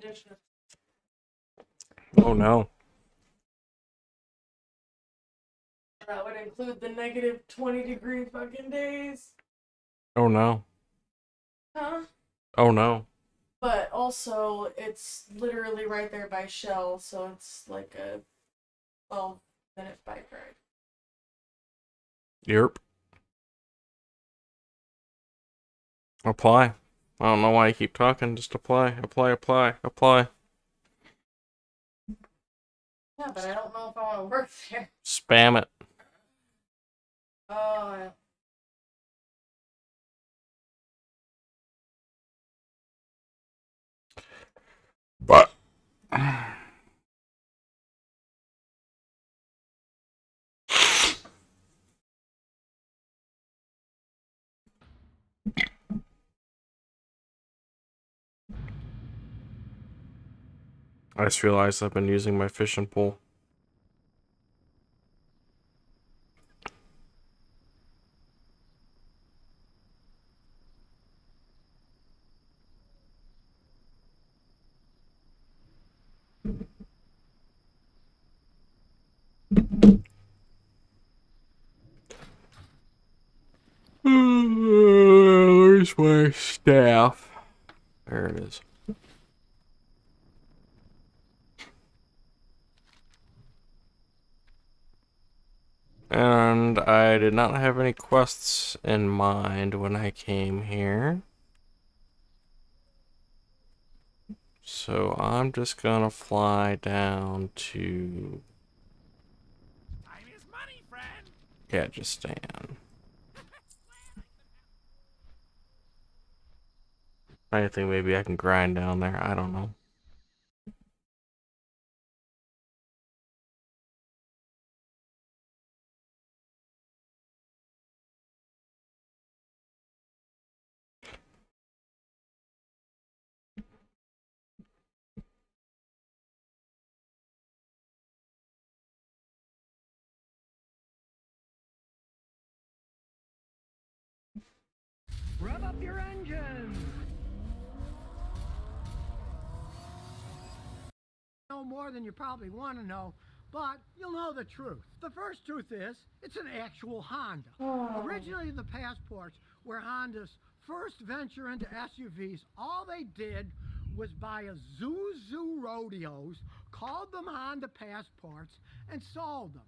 conditioner. Oh no. That would include the negative 20-degree fucking days. Oh no. Huh? Oh no. But also, it's literally right there by Shell, so it's like a 12-minute bike ride. Yerp. Apply. I don't know why you keep talking. Just apply. Apply. Apply. Apply. Yeah, but I don't know if I want to work there. Spam it. Oh, But. I just realized I've been using my fishing pole. Where's my staff? There it is. And I did not have any quests in mind when I came here. So I'm just gonna fly down to Time is money, friend. Kyrgyzstan. I think maybe I can grind down there. I don't know. Rev up your engines. No more than you probably want to know, but you'll know the truth. The first truth is, it's an actual Honda. Originally, the Passports were Honda's first venture into SUVs. All they did was buy a Zuzu Rodeos, called them Honda Passports, and sold them.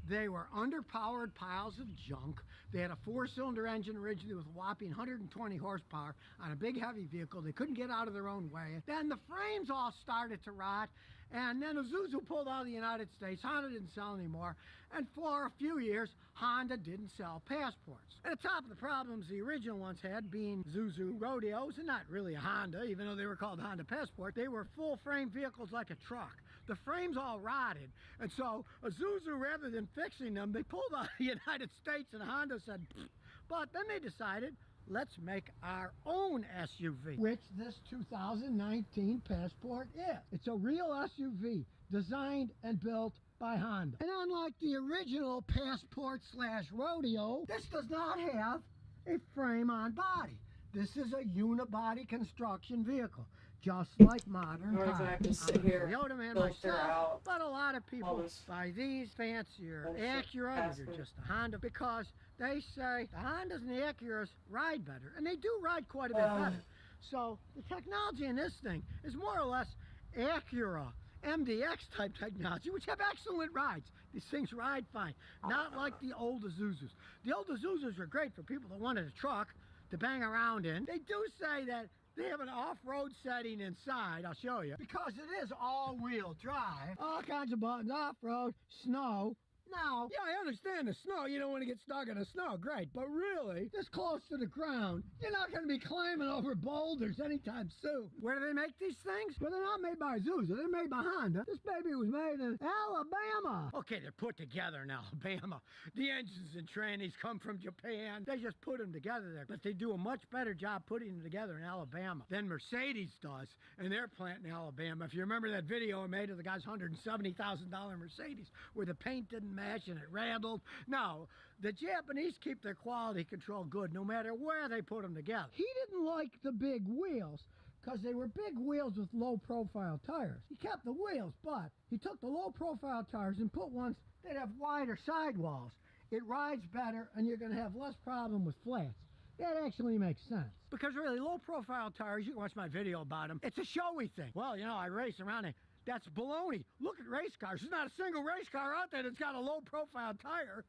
They were underpowered piles of junk. They had a 4-cylinder engine originally with a whopping 120 horsepower on a big heavy vehicle. They couldn't get out of their own way. Then the frames all started to rot, and then Isuzu pulled out of the United States. Honda didn't sell anymore, and for a few years, Honda didn't sell Passports. At the top of the problems the original ones had, being Isuzu Rodeos, and not really a Honda, even though they were called Honda Passport, they were full-frame vehicles like a truck. The frames all rotted, and so Isuzu, rather than fixing them, they pulled out of the United States, and Honda said, pfft. But then they decided, let's make our own SUV, which this 2019 Passport is. It's a real SUV, designed and built by Honda. And unlike the original Passport/Rodeo, this does not have a frame on body. This is a unibody construction vehicle, just like modern Or if I cars. have to sit here, Toyota man filter myself, out but a lot of people this buy these fancier bullshit Acura, or Passport. just a Honda, because they say the Hondas and the Acuras ride better, and they do ride quite a bit better. So the technology in this thing is more or less Acura MDX type technology, which have excellent rides. These things ride fine, not like the old Isuzus. The old Isuzus are great for people that wanted a truck to bang around in. They do say that they have an off-road setting inside, I'll show you, because it is all-wheel drive. All kinds of buttons, off-road, snow. Now, yeah, I understand the snow. You don't want to get stuck in the snow, great. But really, this close to the ground, you're not going to be climbing over boulders anytime soon. Where do they make these things? Well, they're not made by Isuzu. They're made by Honda. This baby was made in Alabama. Okay, they're put together in Alabama. The engines and trannies come from Japan. They just put them together there. But they do a much better job putting them together in Alabama than Mercedes does in their plant in Alabama. If you remember that video I made of the guy's $170,000 Mercedes where the paint didn't match and it rattled. No, the Japanese keep their quality control good no matter where they put them together. He didn't like the big wheels because they were big wheels with low-profile tires. He kept the wheels, but he took the low-profile tires and put ones that have wider sidewalls. It rides better, and you're going to have less problem with flats. That actually makes sense. Because really, low-profile tires, you can watch my video about them, it's a showy thing. Well, you know, I race around it. That's baloney. Look at race cars. There's not a single race car out there that's got a low-profile tire.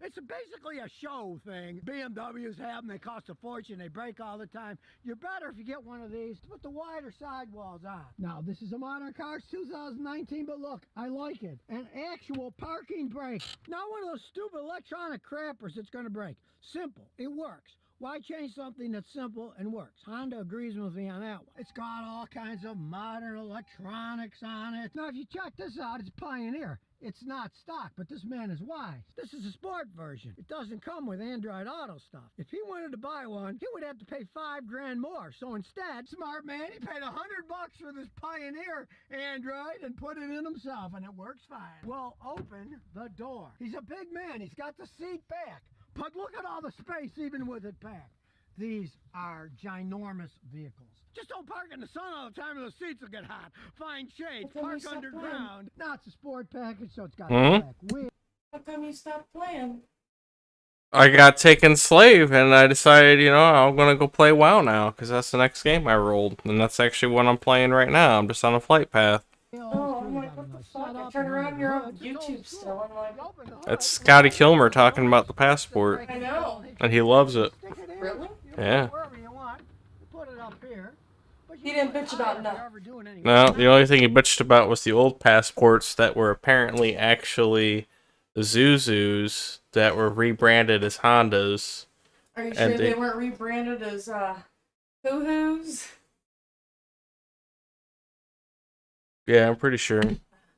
It's basically a show thing. BMWs have them. They cost a fortune. They break all the time. You're better if you get one of these to put the wider sidewalls on. Now, this is a modern car. It's 2019, but look, I like it. An actual parking brake. Not one of those stupid electronic crappers that's going to break. Simple. It works. Why change something that's simple and works? Honda agrees with me on that one. It's got all kinds of modern electronics on it. Now, if you check this out, it's Pioneer. It's not stock, but this man is wise. This is a sport version. It doesn't come with Android Auto stuff. If he wanted to buy one, he would have to pay $5 grand more. So instead, smart man, he paid $100 for this Pioneer Android and put it in himself, and it works fine. Well, open the door. He's a big man. He's got the seat back. But look at all the space even with it packed. These are ginormous vehicles. Just don't park in the sun all the time or the seats will get hot. Find shade, park underground. Now it's a sport package, so it's got a black wheel. How come you stopped playing? I got taken slave, and I decided, you know, I'm gonna go play WoW now, because that's the next game I rolled. And that's actually what I'm playing right now. I'm just on a flight path. Oh, I'm like, what the fuck? I turn around, you're on YouTube still. I'm like, That's Scotty Kilmer talking about the passport. I know. And he loves it. Really? Yeah. He didn't bitch about nothing. No, the only thing he bitched about was the old passports that were apparently actually Zuzus that were rebranded as Hondas. Are you sure they weren't rebranded as hoo-hoos? Yeah, I'm pretty sure.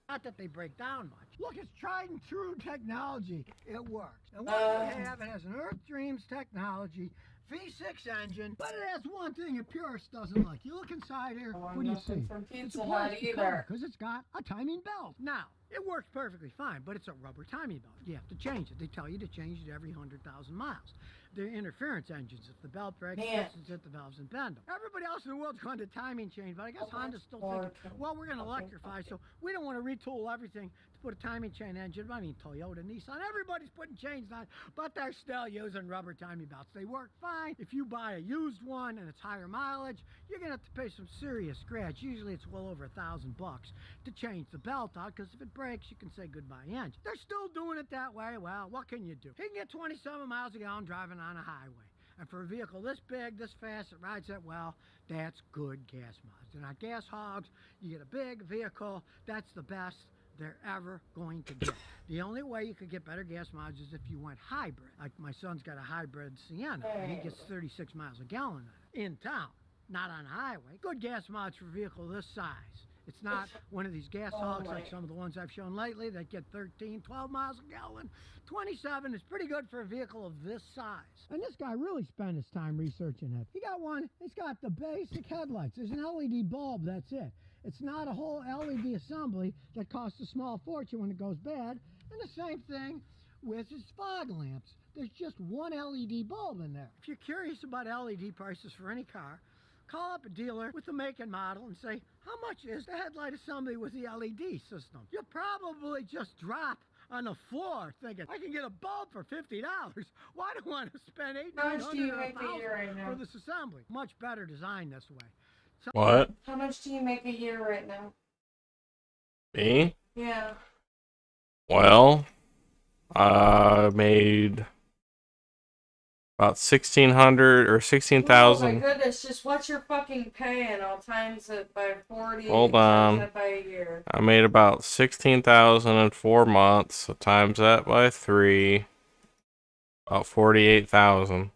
Not that they break down much. Look, it's tried and true technology. It works. And what we have, it has an Earth Dreams technology, V6 engine, but it has one thing a purist doesn't like. You look inside here, what do you see? From Pizza Hut either. Because it's got a timing belt. Now, it works perfectly fine, but it's a rubber timing belt. You have to change it. They tell you to change it every 100,000 miles. They're interference engines. If the belt breaks, it's hit the valves and bend them. Everybody else in the world's going to timing change, but I guess Honda's still thinking, well, we're going to electrify, so we don't want to retool everything to put a timing chain engine. I mean, Toyota, Nissan, everybody's putting chains on, but they're still using rubber timing belts. They work fine. If you buy a used one and it's higher mileage, you're going to have to pay some serious scratch. Usually it's well over $1,000 to change the belt out, because if it breaks, you can say goodbye engine. They're still doing it that way. Well, what can you do? He can get 27 miles a gallon driving on a highway. And for a vehicle this big, this fast, it rides that well, that's good gas mileage. They're not gas hogs. You get a big vehicle, that's the best they're ever going to get. The only way you could get better gas mileage is if you went hybrid. Like my son's got a hybrid Sienna, and he gets 36 miles a gallon on it in town, not on a highway. Good gas mileage for a vehicle this size. It's not one of these gas hogs like some of the ones I've shown lately that get 13, 12 miles a gallon. 27 is pretty good for a vehicle of this size. And this guy really spent his time researching it. He got one, it's got the basic headlights. There's an LED bulb, that's it. It's not a whole LED assembly that costs a small fortune when it goes bad. And the same thing with his fog lamps. There's just one LED bulb in there. If you're curious about LED prices for any car, call up a dealer with the make and model and say, how much is the headlight assembly with the LED system? You'll probably just drop on the floor thinking, I can get a bulb for $50. Why do I want to spend $800 for this assembly? Much better design this way. So, what? How much do you make a year right now? Me? Yeah. Well, I made about 1,600 or 16,000. Oh my goodness, just what you're fucking paying. I'll times it by 40. Hold on. Times it by a year. I made about 16,000 in 4 months. So times that by 3. About 48,000.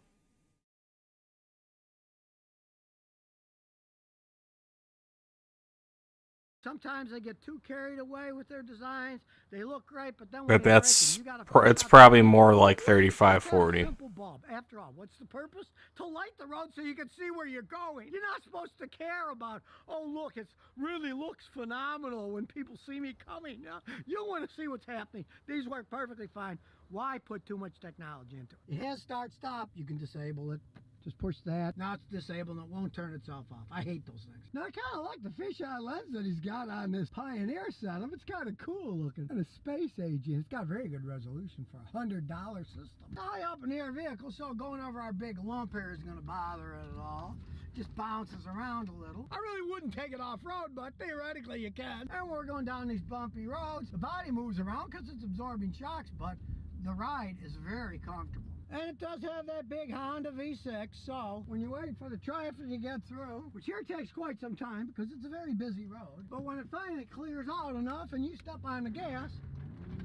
Sometimes they get too carried away with their designs. They look great, but then when But that's it's probably more like 35, 40. Simple bulb. After all, what's the purpose? To light the road so you can see where you're going. You're not supposed to care about, oh look, it really looks phenomenal when people see me coming. You want to see what's happening. These work perfectly fine. Why put too much technology into it? It has start stop. You can disable it. Just push that. Now it's disabled and it won't turn itself off. I hate those things. Now I kind of like the fisheye lens that he's got on this Pioneer setup. It's kind of cool looking. And a space aging. It's got very good resolution for a $100 system. High up in the air vehicle, so going over our big lump here isn't going to bother it at all. Just bounces around a little. I really wouldn't take it off-road, but theoretically you can. And we're going down these bumpy roads. The body moves around because it's absorbing shocks, but the ride is very comfortable. And it does have that big Honda V6, so when you're waiting for the traffic to get through, which here takes quite some time because it's a very busy road, but when it finally clears out enough and you step on the gas,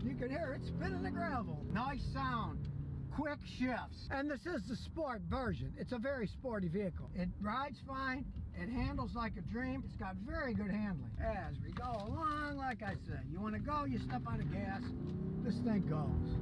you can hear it spinning the gravel. Nice sound. Quick shifts. And this is the sport version. It's a very sporty vehicle. It rides fine. It handles like a dream. It's got very good handling. As we go along, like I said, you want to go, you step on the gas, this thing goes.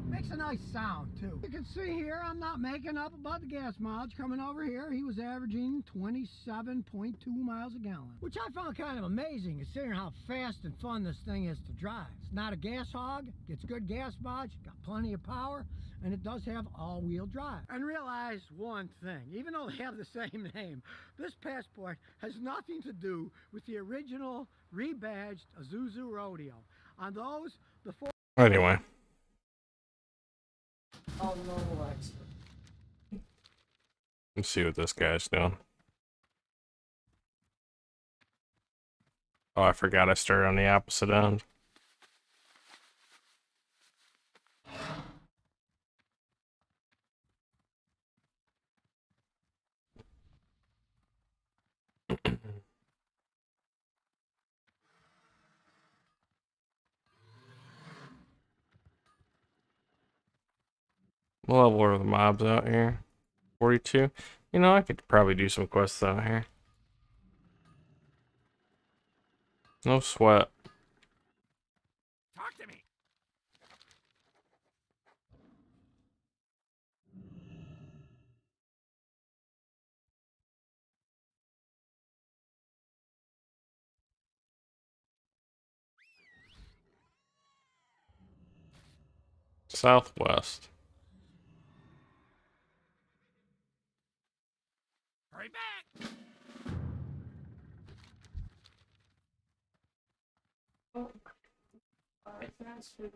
Makes a nice sound too. You can see here, I'm not making up about the gas mileage. Coming over here, he was averaging 27.2 miles a gallon, which I found kind of amazing considering how fast and fun this thing is to drive. It's not a gas hog, gets good gas mileage, got plenty of power, and it does have all-wheel drive. And realize one thing, even though they have the same name, this Passport has nothing to do with the original rebadged Isuzu Rodeo. On those, the four... Anyway. Oh, no, expert. Let's see what this guy's doing. Oh, I forgot I started on the opposite end. What level are the mobs out here? 42? You know, I could probably do some quests out here. No sweat. Talk to me. Southwest. Hurry back. Oh, fast food.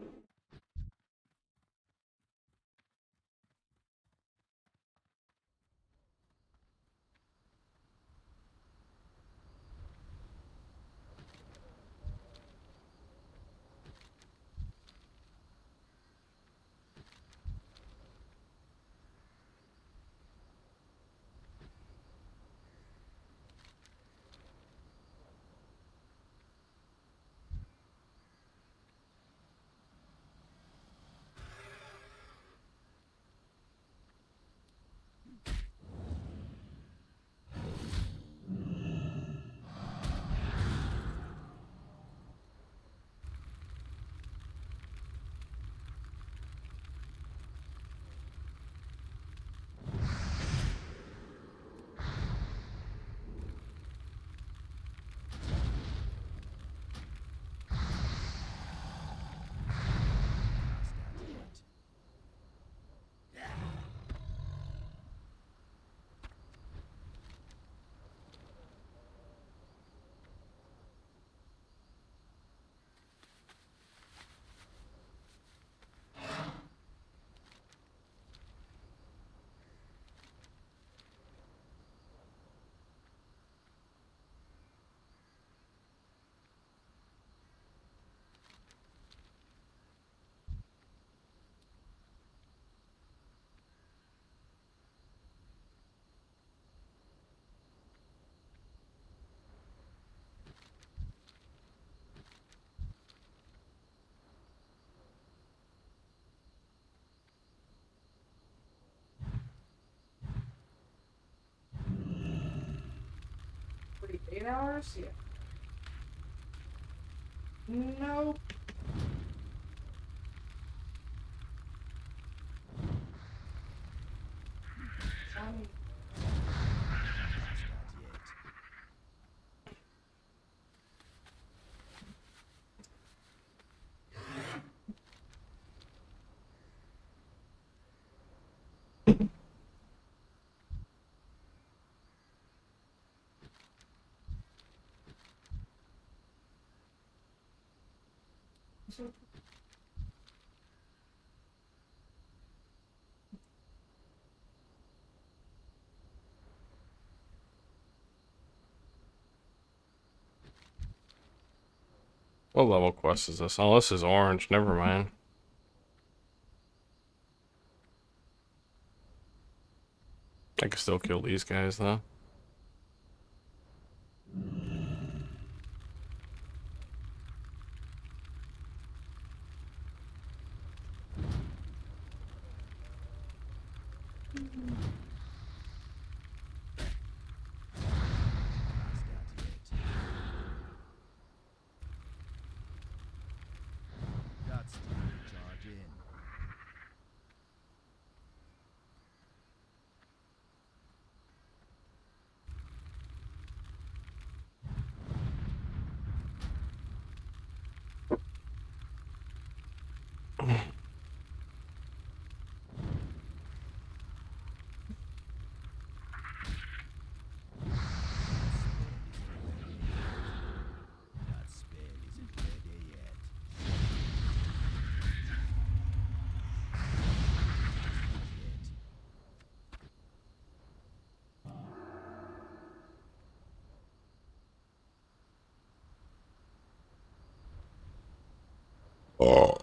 Wait, 8 hours? Yeah. Nope. What level quest is this? Oh, this is orange. Never mind. I can still kill these guys though. Oh.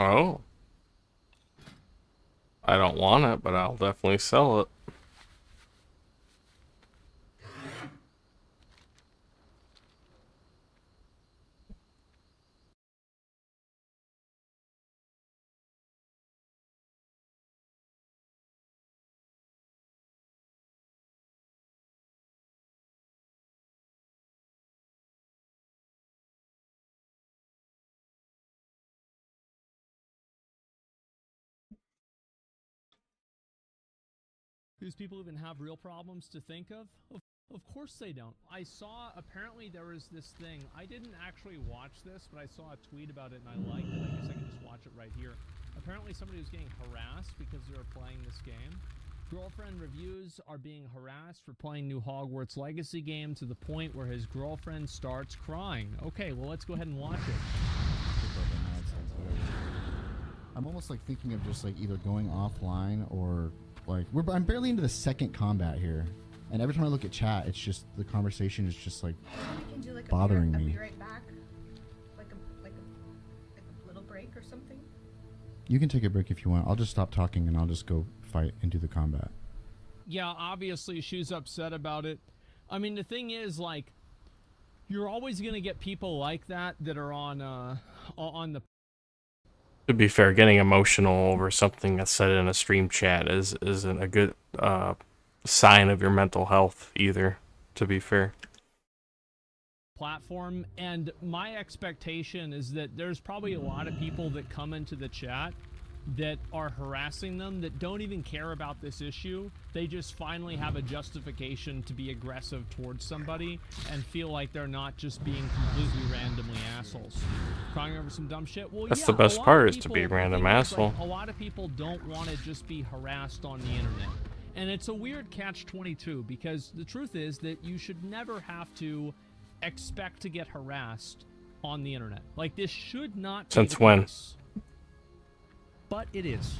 Oh. I don't want it, but I'll definitely sell it. These people even have real problems to think of? Of course they don't. I saw, apparently there was this thing. I didn't actually watch this, but I saw a tweet about it and I liked it. I guess I can just watch it right here. Apparently somebody was getting harassed because they were playing this game. Girlfriend reviews are being harassed for playing new Hogwarts Legacy game to the point where his girlfriend starts crying. Okay, well let's go ahead and watch it. I'm almost like thinking of just like either going offline or like I'm barely into the second combat here. And every time I look at chat, it's just the conversation is just like We can do like bothering I'll me. be right back. Like a little break or something. You can take a break if you want. I'll just stop talking and I'll just go fight and do the combat. Yeah, obviously she's upset about it. I mean, the thing is, like, you're always gonna get people like that that are on the. To be fair, getting emotional over something that's said in a stream chat isn't a good sign of your mental health either, to be fair. Platform, and my expectation is that there's probably a lot of people that come into the chat that are harassing them that don't even care about this issue. They just finally have a justification to be aggressive towards somebody and feel like they're not just being completely randomly assholes. Crying over some dumb shit. Well, That's yeah, the best a lot part of is to people- be a the random thing is, like, asshole. a lot of people don't want to just be harassed on the internet. And it's a weird catch-22 because the truth is that you should never have to expect to get harassed on the internet. Like, this should not be Since the when? case. But it is.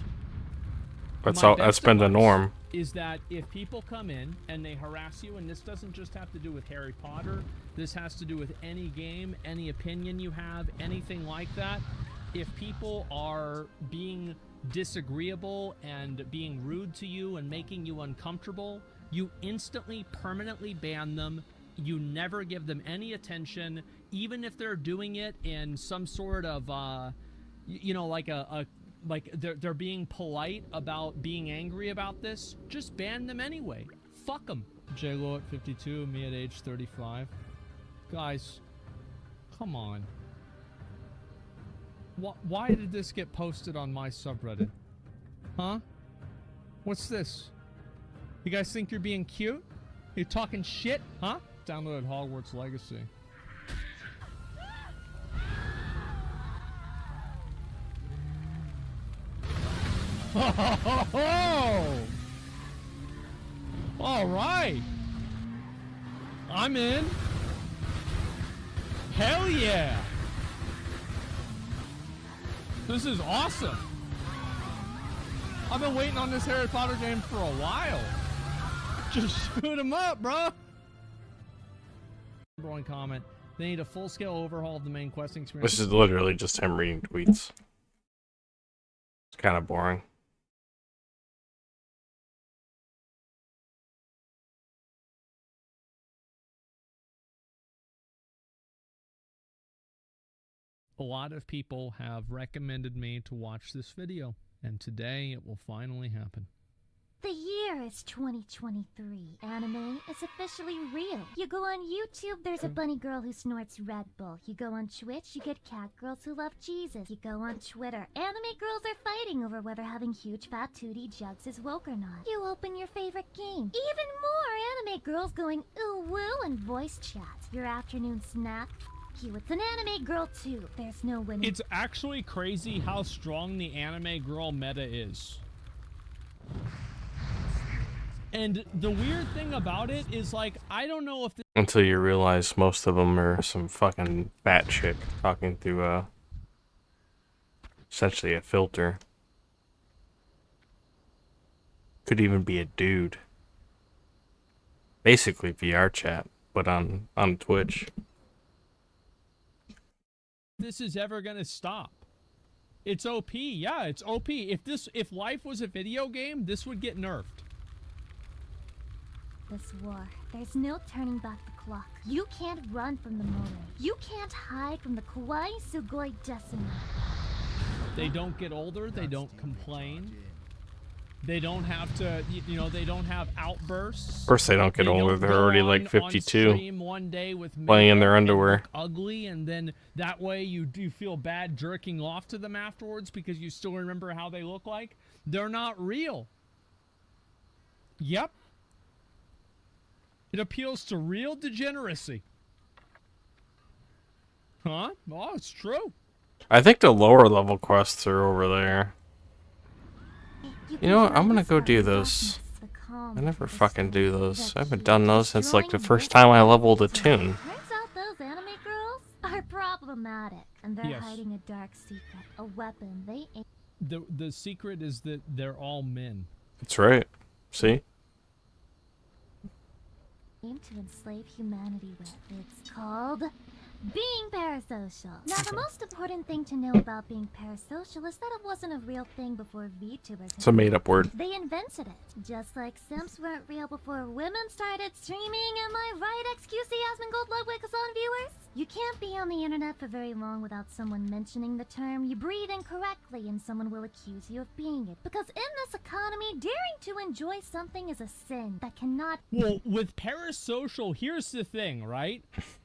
That's My all. That's best been the advice norm. Is that if people come in and they harass you, and this doesn't just have to do with Harry Potter, this has to do with any game, any opinion you have, anything like that. If people are being disagreeable and being rude to you and making you uncomfortable, you instantly, permanently ban them. You never give them any attention, even if they're doing it in some sort of, you know, like like they're being polite about being angry about this. Just ban them anyway. Fuck them. J-Lo at 52, me at age 35. Guys, come on. Why did this get posted on my subreddit? Huh? What's this? You guys think you're being cute? You're talking shit? Huh? Downloaded Hogwarts Legacy. Oh! All right. I'm in. Hell yeah. This is awesome. I've been waiting on this Harry Potter game for a while. Just shoot him up, bro. Number one comment. They need a full-scale overhaul of the main questing experience. This is literally just him reading tweets. It's kind of boring. A lot of people have recommended me to watch this video, and today it will finally happen. The year is 2023. Anime is officially real. You go on YouTube, there's a bunny girl who snorts Red Bull. You go on Twitch, you get cat girls who love Jesus. You go on Twitter, anime girls are fighting over whether having huge fat tootie jugs is woke or not. You open your favorite game. Even more anime girls going ooh woo and voice chat. Your afternoon snack. You, it's an anime girl too. There's no winning. It's actually crazy how strong the anime girl meta is. And the weird thing about it is, like, I don't know if this Until you realize most of them are some fucking bat chick talking through essentially a filter. Could even be a dude. Basically VR chat, but on Twitch. is ever gonna stop. It's OP, yeah, it's OP. If life was a video game, this would get nerfed. This war, there's no turning back the clock. You can't run from the moment. You can't hide from the kawaii sugoi decima. They don't get older, they don't complain. They don't have to, you know, they don't have outbursts. Of course they don't get older, they're already like 52. One day with Playing in their makeup and underwear. look ugly, and then that way you do feel bad jerking off to them afterwards because you still remember how they look like. They're not real. Yep. It appeals to real degeneracy. Huh? Oh, it's true. I think the lower level quests are over there. You know what? I'm gonna go do those. I never fucking do those. I haven't done those since like the first time I leveled a tune. Turns out those anime girls are problematic, and they're Yes. hiding a dark secret, a weapon they ain't. The secret is that they're all men. That's right. See? aim to enslave humanity with. It's called being parasocial. Now, the most important thing to know about being parasocial is that it wasn't a real thing before VTubers. It's a made-up word. They invented it. Just like Sims weren't real before women started streaming. Am I right, XQC Assmangold Ludwig-san viewers? You can't be on the internet for very long without someone mentioning the term. You breathe incorrectly and someone will accuse you of being it. Because in this economy, daring to enjoy something is a sin that cannot... Well, with parasocial, here's the thing, right?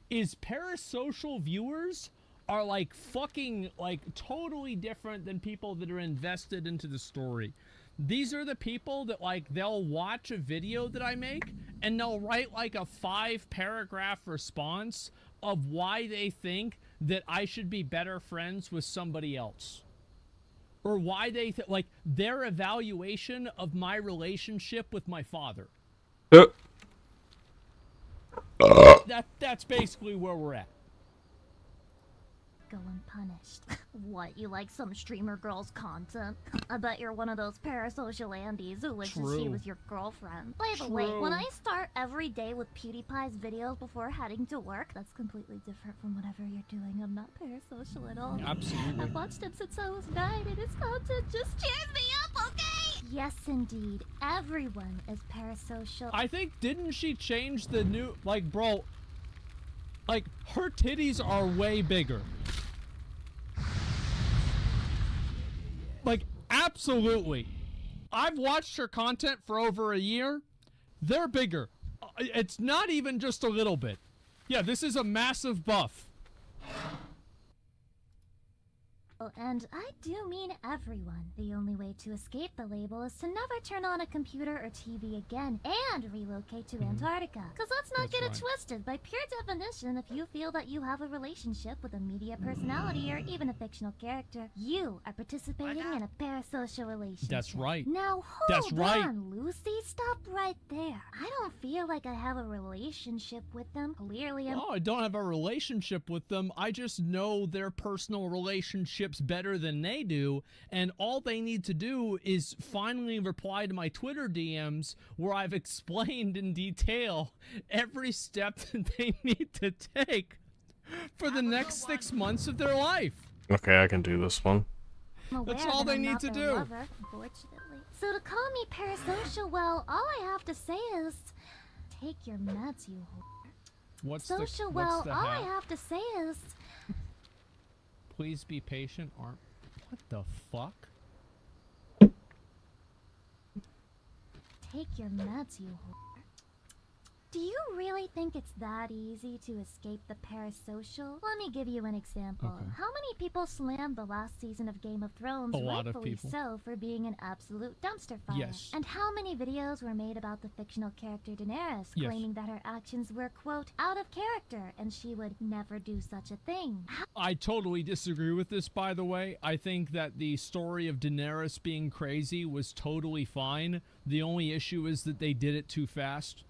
Is parasocial viewers are like fucking like totally different than people that are invested into the story. These are the people that like they'll watch a video that I make and they'll write like a 5-paragraph response of why they think that I should be better friends with somebody else. Or why they like their evaluation of my relationship with my father. That's basically where we're at. Go unpunished. What, you like some streamer girl's content? I bet you're one of those parasocial Andes who wishes she True. was your girlfriend. By the way, when I start every day with PewDiePie's videos before heading to work, that's completely different from whatever you're doing. I'm not parasocial at all. Absolutely. I've watched him since I was 9 and his content just cheers me up, okay? Yes, indeed. Everyone is parasocial. I think, didn't she change the new, like, bro, like, her titties are way bigger. Like, absolutely. I've watched her content for over a year. They're bigger. It's not even just a little bit. Yeah, this is a massive buff. And I do mean everyone. The only way to escape the label is to never turn on a computer or TV again and relocate to Antarctica. Because let's not get it twisted. By pure definition, if you feel that you have a relationship with a media personality or even a fictional character, you are participating in a parasocial relationship. That's right. Now hold That's right. on, Lucy. Stop right there. I don't feel like I have a relationship with them. Clearly I'm... Oh, I don't have a relationship with them. I just know their personal relationships better than they do, and all they need to do is finally reply to my Twitter DMs where I've explained in detail every step that they need to take for the next 6 months of their life. Okay, I can do this one. That's all they need to do. Lover, unfortunately. So to call me parasocial, well, all I have to say is take your meds, you whore. What's Social, the well, all I hat? have to say is Please be patient. Aren't what the fuck? take your meds, you whore. Do you really think it's that easy to escape the parasocial? Let me give you an example. Okay. How many people slammed the last season of Game of Thrones, A lot of rightfully people. so, for being an absolute dumpster fire? Yes. And how many videos were made about the fictional character Daenerys, Yes. claiming that her actions were, quote, out of character, and she would never do such a thing? I totally disagree with this, by the way. I think that the story of Daenerys being crazy was totally fine. The only issue is that they did it too fast.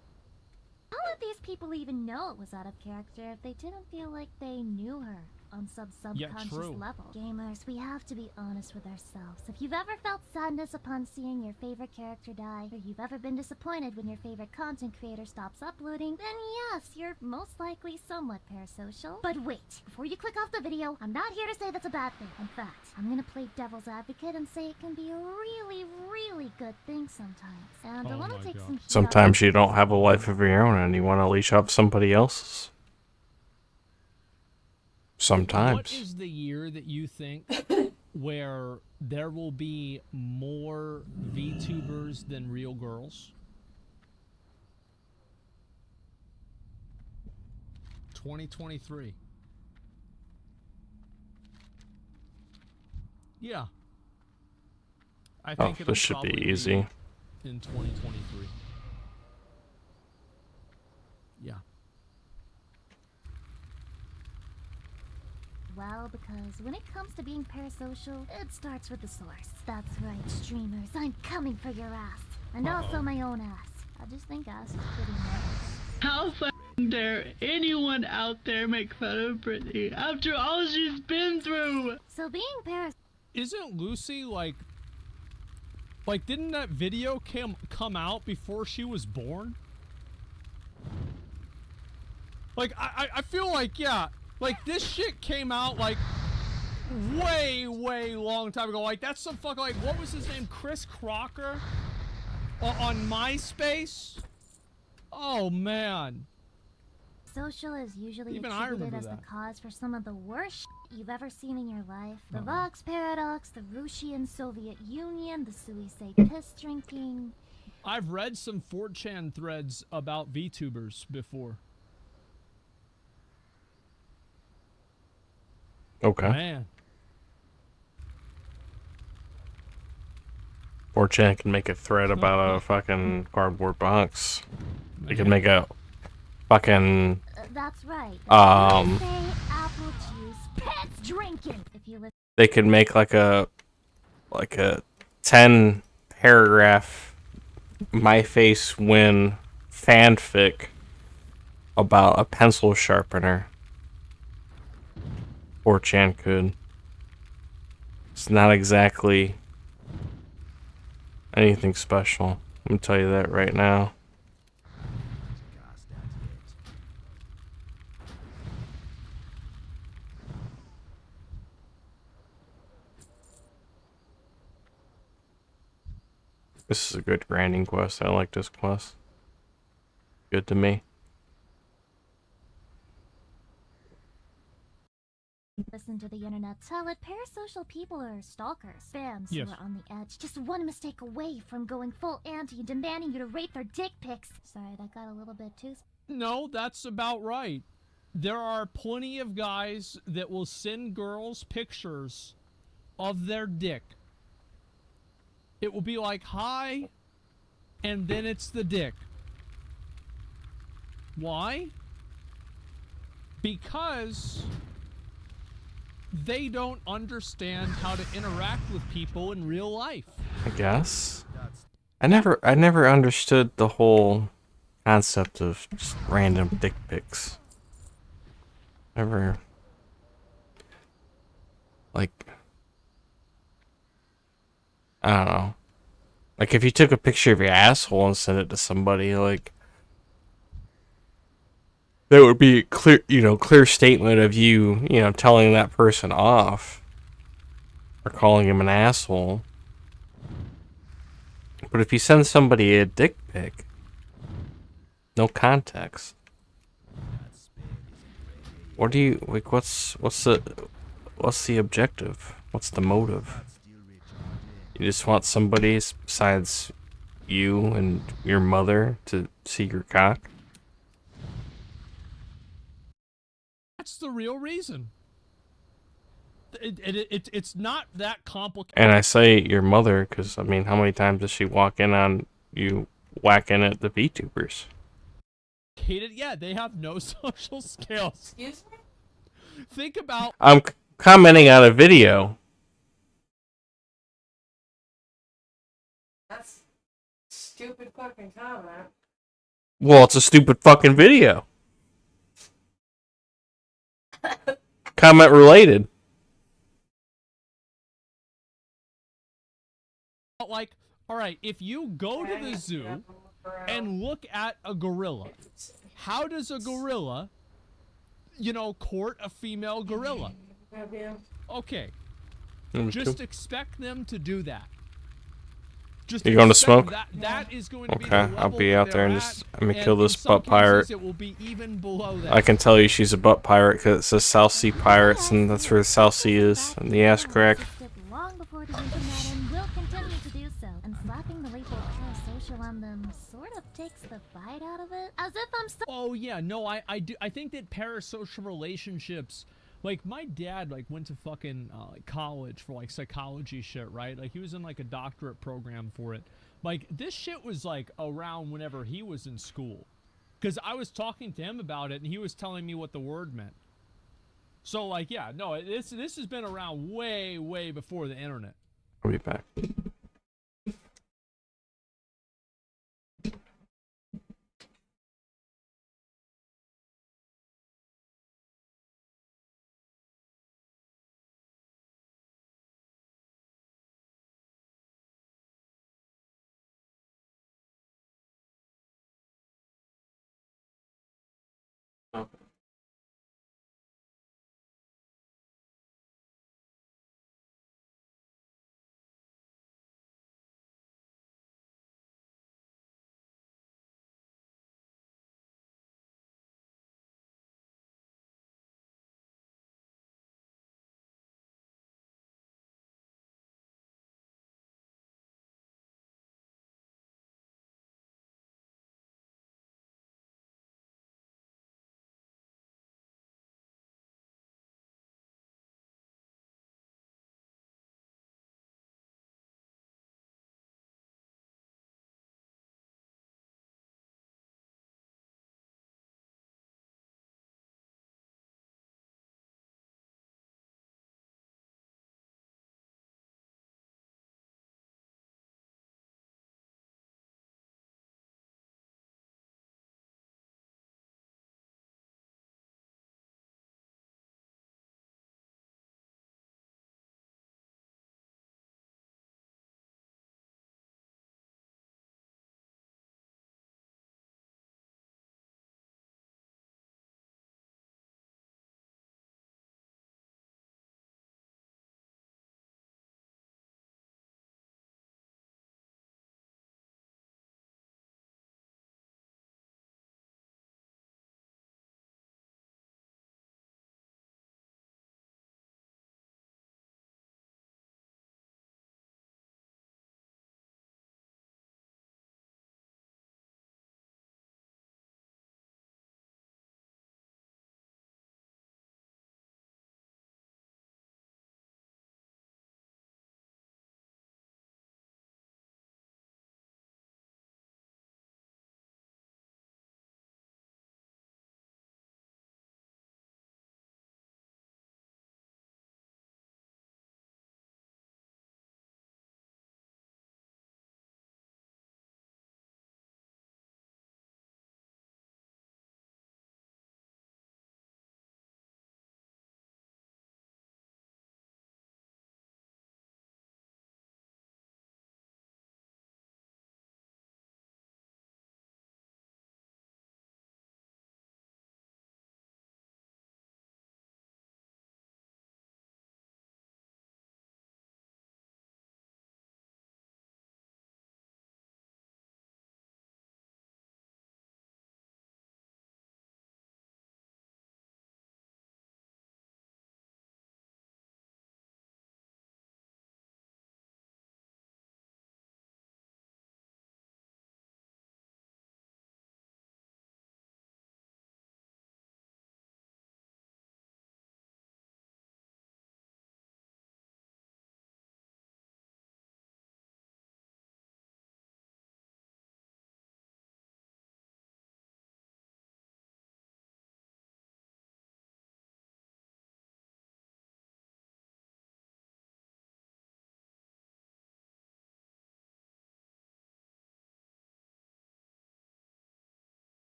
How would these people even know it was out of character if they didn't feel like they knew her on some subconscious true. level? Gamers, we have to be honest with ourselves. If you've ever felt sadness upon seeing your favorite character die, or you've ever been disappointed when your favorite content creator stops uploading, then yes, you're most likely somewhat parasocial. But wait, before you click off the video, I'm not here to say that's a bad thing. In fact, I'm gonna play devil's advocate and say it can be a really, really good thing sometimes. And I Oh wanna my take God. some heat off Sometimes you don't have a life of your own and you want to leash off somebody else's. What Sometimes. is the year that you think where there will be more VTubers than real girls? 2023. Yeah. I Oh, think it'll this should be probably easy. in 2023. Yeah. Well, because when it comes to being parasocial, it starts with the source. That's right, streamers. I'm coming for your ass. And also my own ass. I just think ass is pretty nice. How fucking dare anyone out there make fun of Brittany after all she's been through? So being parasocial... Isn't Lucy like didn't that video come out before she was born? Like, I feel like, yeah, like, this shit came out, like, way long time ago. Like, that's some fucking, like, what was his name? Chris Crocker? On MySpace? Oh, man. Social is usually Even I attributed remember as the that. cause for some of the worst you've ever seen in your life. The Vox paradox, the Rushian Soviet Union, the suicide piss drinking. I've read some 4chan threads about VTubers before. Okay. Man. 4chan can make a thread about a fucking cardboard box. They can make a fucking That's right. Um, Say apple juice, piss drinking. If you listen. they could make like a 10 paragraph my face win fanfic about a pencil sharpener. 4chan could. It's not exactly anything special. Let me tell you that right now. This is a good grinding quest. I like this quest. Good to me. Listen to the internet, tell it parasocial people are stalkers, fans Yes. who are on the edge, just one mistake away from going full anti and demanding you to rate their dick pics. Sorry, that got a little bit too. No, that's about right. There are plenty of guys that will send girls pictures of their dick. It will be like, hi, and then it's the dick. Why? Because they don't understand how to interact with people in real life. I guess. I never understood the whole concept of just random dick pics. Never. Like, I don't know. Like, if you took a picture of your asshole and sent it to somebody, like, that would be a clear, clear statement of you, telling that person off or calling him an asshole. But if you send somebody a dick pic, no context. What do you like? What's the objective? What's the motive? You just want somebody besides you and your mother to see your cock? That's the real reason. It's not that complicated. And I say your mother because, I mean, how many times does she walk in on you whacking at the VTubers? Yeah, they have no social skills. Excuse me? Think about... I'm commenting on a video. That's stupid fucking comment. Well, it's a stupid fucking video. Comment related. Like, alright, if you go to the zoo and look at a gorilla, how does a gorilla, court a female gorilla? Okay. Just expect them to do that. Just You going to expect smoke? That is going to be Okay, the I'll level be that out there they're and just, at, I'm gonna and kill in this some butt pirate. cases, it will be even below that. I can tell you she's a butt pirate because it says South Sea Pirates, and that's where the South Sea is, and the ass crack. Long before the internet and will continue to do so. And slapping the label parasocial on them sort of takes the bite out of it. As if I'm so. Oh yeah, no, I do. I think that parasocial relationships, like my dad, like went to fucking college for like psychology shit, right? Like he was in like a doctorate program for it. Like this shit was like around whenever he was in school, because I was talking to him about it and he was telling me what the word meant. So like, yeah, no, this has been around way before the internet. I'll be back.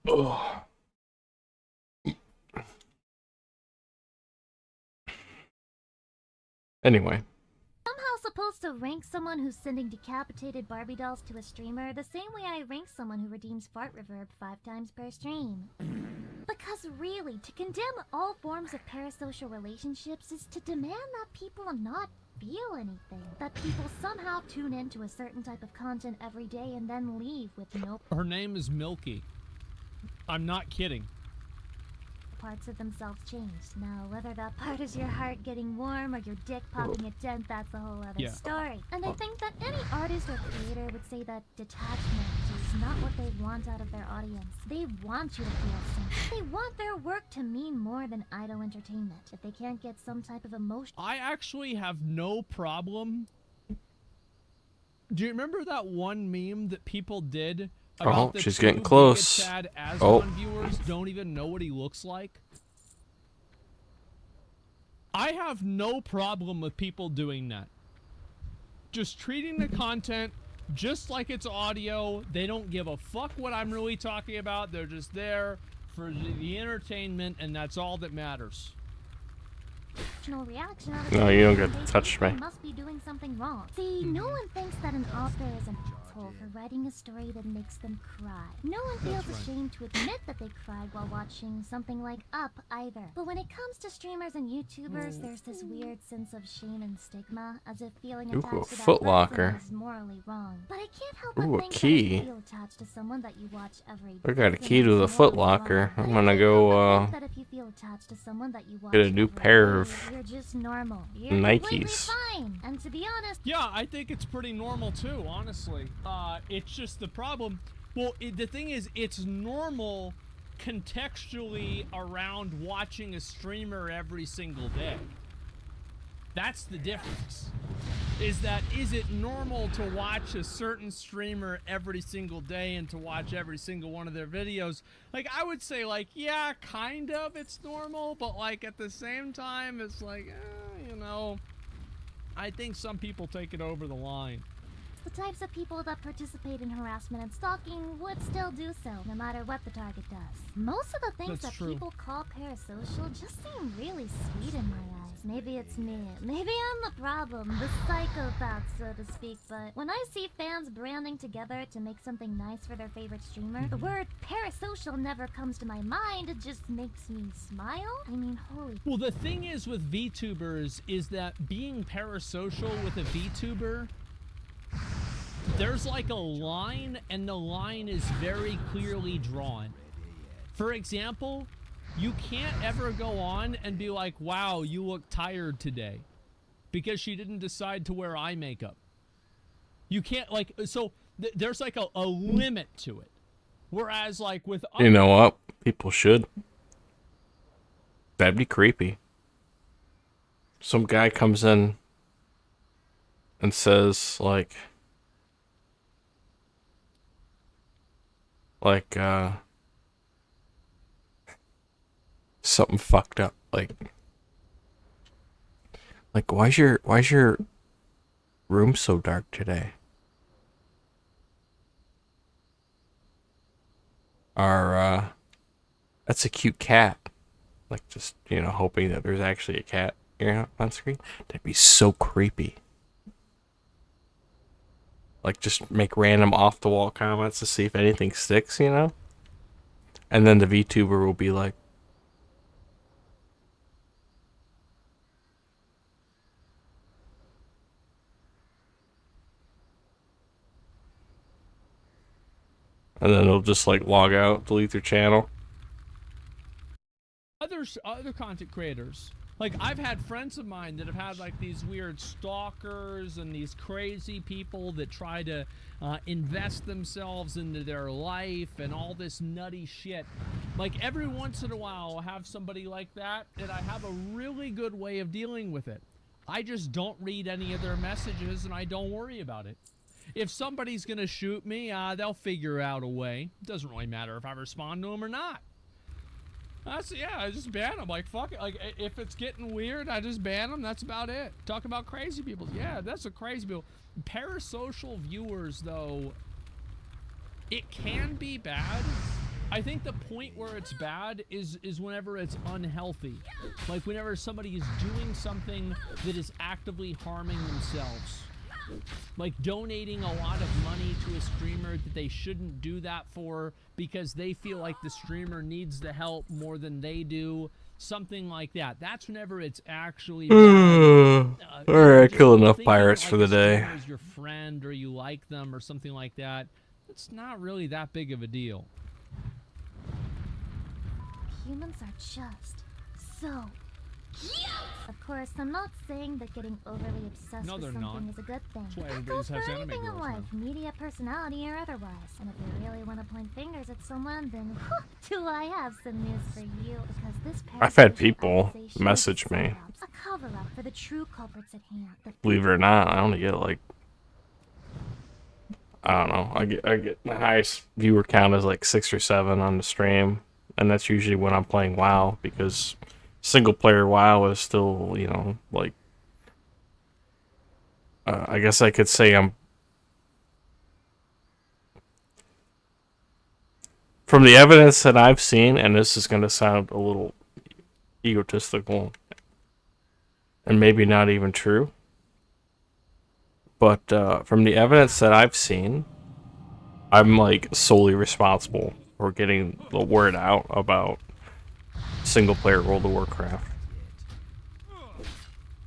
Ugh. Anyway. Somehow supposed to rank someone who's sending decapitated Barbie dolls to a streamer the same way I rank someone who redeems fart reverb 5 times per stream. Because really, to condemn all forms of parasocial relationships is to demand that people not feel anything. That people somehow tune into a certain type of content every day and then leave with no Her name is Milky. I'm not kidding. parts of themselves changed. Now, whether that part is your heart getting warm or your dick popping a dent, that's a whole other story. And I think that any artist or creator would say that detachment is not what they want out of their audience. They want you to feel something. They want their work to mean more than idle entertainment. If they can't get some type of emotion... I actually have no problem. Do you remember that one meme that people did? Oh, she's getting close. Sad Asmon viewers don't even know what he looks like. I have no problem with people doing that. Just treating the content just like it's audio. They don't give a fuck what I'm really talking about. They're just there for the entertainment, and that's all that matters. Reaction No, you don't get to touch me. Must be doing something wrong. See, no one thinks that an author is an asshole for writing a story that makes them cry. No one feels ashamed to admit that they cried while watching something like Up either. But when it comes to streamers and YouTubers, there's this weird sense of shame and stigma, as if feeling attached to that Foot Locker. person is morally wrong. But I can't help Ooh, but a think key. that if you feel attached to someone that you watch every day, I got a then key to the it's Foot morally Locker. wrong. I'm gonna go That if you feel attached to someone that you watch get a new every pair day, of you're just normal. You're completely Nikes. fine. And to be honest, Yeah, I think it's pretty normal too, honestly. It's just the problem. Well, the thing is, it's normal contextually around watching a streamer every single day. That's the difference. Is it normal to watch a certain streamer every single day and to watch every single one of their videos? Like, I would say, like, yeah, kind of, it's normal, but, like, at the same time, it's like, you know, I think some people take it over the line. the types of people that participate in harassment and stalking would still do so, no matter what the target does. Most of the things That's that true. people call parasocial just seem really sweet in my eyes. Maybe it's me. Maybe I'm the problem, the psychopath, so to speak, but when I see fans branding together to make something nice for their favorite streamer, the word parasocial never comes to my mind, it just makes me smile. I mean, holy... Well, the thing is with VTubers is that being parasocial with a VTuber, there's like a line, and the line is very clearly drawn. For example, you can't ever go on and be like, wow, you look tired today, because she didn't decide to wear eye makeup. You can't, like, so there's like a limit to it. Whereas, like, with You know what? People should. That'd be creepy. Some guy comes in and says, like, something fucked up, like why's your room so dark today? Or that's a cute cat. Like, just, you know, hoping that there's actually a cat, you know, on screen. That'd be so creepy. Like, just make random off the wall comments to see if anything sticks, you know? And then the VTuber will be like, and then they'll just, like, log out, delete their channel. Other content creators, like, I've had friends of mine that have had like these weird stalkers and these crazy people that try to invest themselves into their life and all this nutty shit. Like, every once in a while I'll have somebody like that, and I have a really good way of dealing with it. I just don't read any of their messages, and I don't worry about it. If somebody's gonna shoot me, they'll figure out a way. It doesn't really matter if I respond to them or not. I just ban them. Like, fuck it. Like, if it's getting weird, I just ban them. That's about it. Talk about crazy people. Yeah, that's a crazy people. Parasocial viewers, though, it can be bad I think the point where it's bad is whenever it's unhealthy. Like whenever somebody is doing something that is actively harming themselves. Like donating a lot of money to a streamer that they shouldn't do that for because they feel like the streamer needs the help more than they do. Something like that. That's whenever it's actually bad. Alright, kill enough Thinking pirates like for the a streamer day. is your friend or you like them or something like that. It's not really that big of a deal. Humans are just so cute. Of course, I'm not saying that getting overly obsessed No, with they're something not. is a good thing. That's why It everybody goes for has anime anything in girls life, now. media, personality, or otherwise. And if you really want to point fingers at someone, then do I have some news for you? Because this I've had parasocial people accusation message is me. a cover-up for the true culprits at hand. The Believe it or not, I only get like, I don't know. I get my highest viewer count is like 6 or 7 on the stream, and that's usually when I'm playing WoW, because single player WoW is still, you know, like, I guess I could say I'm, from the evidence that I've seen, and this is going to sound a little egotistical and maybe not even true, but from the evidence that I've seen, I'm like solely responsible for getting the word out about single player World of Warcraft.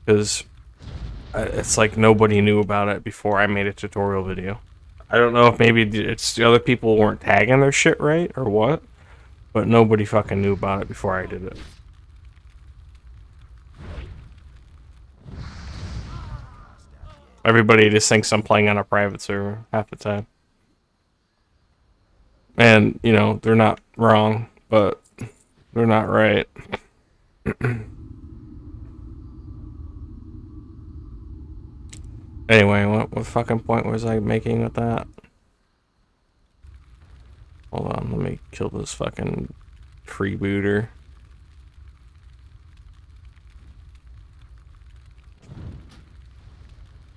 Because it's like nobody knew about it before I made a tutorial video. I don't know if maybe it's the other people weren't tagging their shit right or what, but nobody fucking knew about it before I did it. Everybody just thinks I'm playing on a private server half the time. And, you know, they're not wrong, but they're not right. Anyway, what fucking point was I making with that? Hold on, let me kill this fucking freebooter.